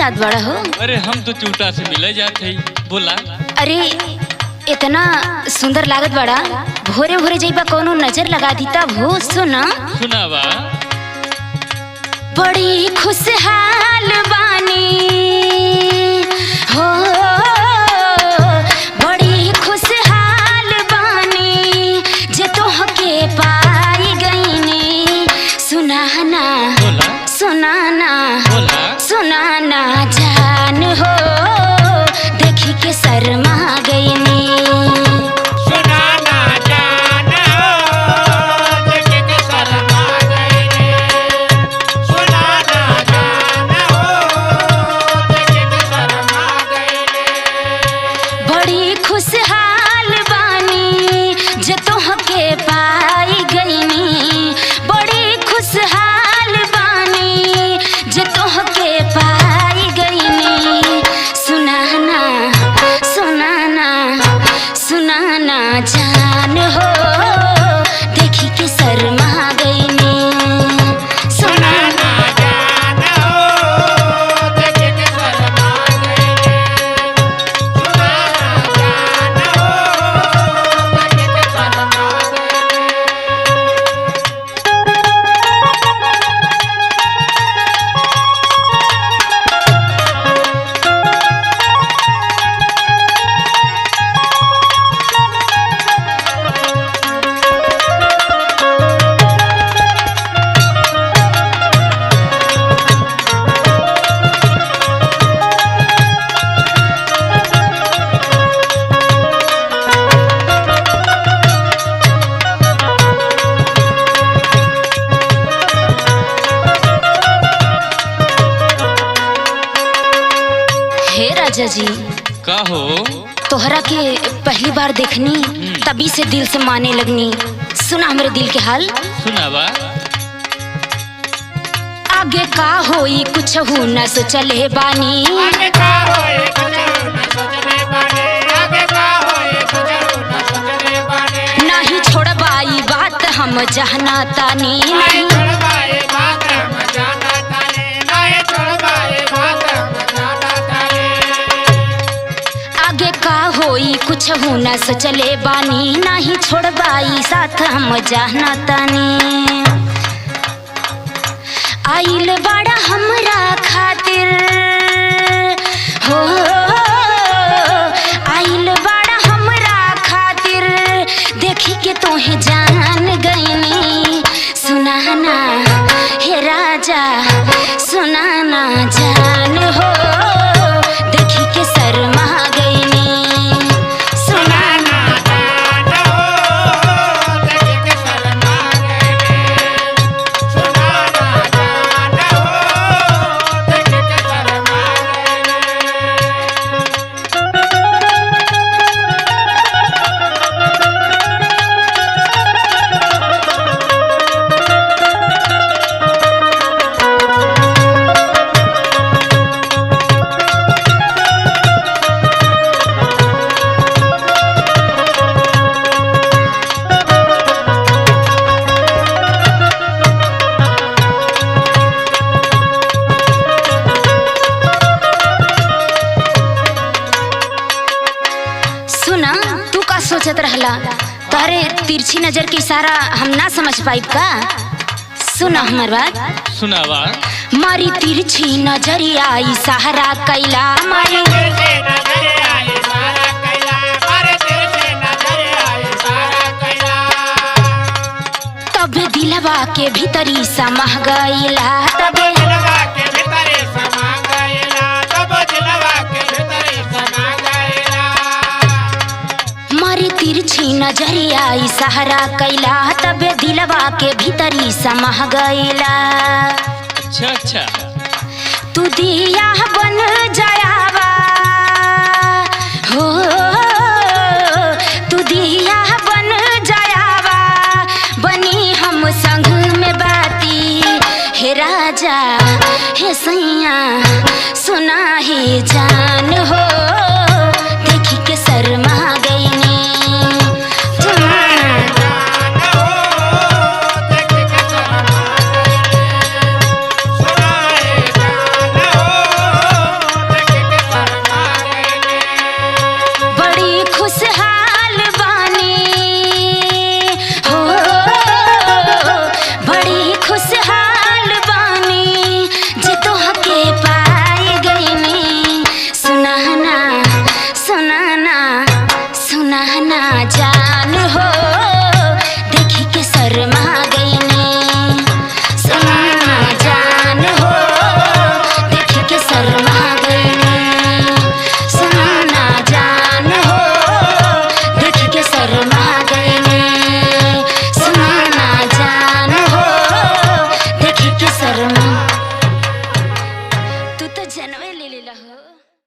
जात बड़ा हो? अरे हम तो चूटा से मिले जाते ही बोला। अरे इतना सुंदर लागत बड़ा, भोरे भोरे जइबा कोनो नजर लगा दीता वो सुना। सुनावा। बड़ी खुशहाल बानी हो, बड़ी खुशहाल बानी जे तोहके पाई गईनी। सुनाना सुनाना सुनाना जान हो, देखी के शर्मा गईनी। सुनाना जान हो, देखी के शर्मा गईनी। सुनाना जान हो, देखी के शर्मा गईनी। बड़ी खुशहाल बानी जे तोहके पाई गईनी। बड़ी खुशहाल बानी जे तोहके पाई गईनी। सुनाना सुनाना सुनाना जान हो, देखी के शर्मा गईनी। सुनाना जान हो, देखी के शर्मा गईनी। सुनाना जान हो, देखी के शर्मा हे राजा जी, का हो? तोहरा के पहली बार देखनी तभी से दिल से माने लगनी। सुना हमरे दिल के हाल। सुनावा। आगे का होई कुछ हो न सोचले बानी। आगे का होए कुछ न सोचले बानी। आगे का होए कुछ न सोचले बानी। नहीं छोड़बाई बात हम जहना तानी। नहीं छोड़बाए बात हम जाना ताने। नहीं छोड़बाए बात हम जाना ताने। आगे का होई कुछ हो न सोचले बानी। नहीं छोड़बाई साथ हम जहना तानी। आइल बड़ा हमरा खातिर हो, आइल बड़ा हमरा खातिर देखी के तोहे जान गईनी। सुनाना हे राजा सुनाना जान हो, देखी के शर्मा गईनी। सुनाना जान हो, देखी के शर्मा गईनी। सुनाना जान हो, देखी के शर्मा गईनी। सुना, तू का सोचत रहला? तारे तिरछी नजर के इशारा हम ना समझ पाइब का? सुना हमर बात। सुनावा। मारी तिरछी नजरिया इशारा कैला। मारी तेरे से नजर आई सारा कैला। मारे तेरे से नजर आई सारा कैला। तबे दिलवा के भीतरी समह गईला। तबे दिलवा के भीतरे समा गईला। तब दिलवा के भीतरे समा गईला। मारी तिरछी नजरिया इशारा कैला। तबे दिलवा के भीतरी समह गईला। अच्छा अच्छा। तू दिया बन जायावा हो, तू दिया बन जायावा। बनी हम संग में बाती हे राजा हे सैया। सुना ही जान हो, देखी के शर्मा गईनी। सुनाना जान हो, देखी के शर्मा गईनी। सुनाए जान हो, बोला हो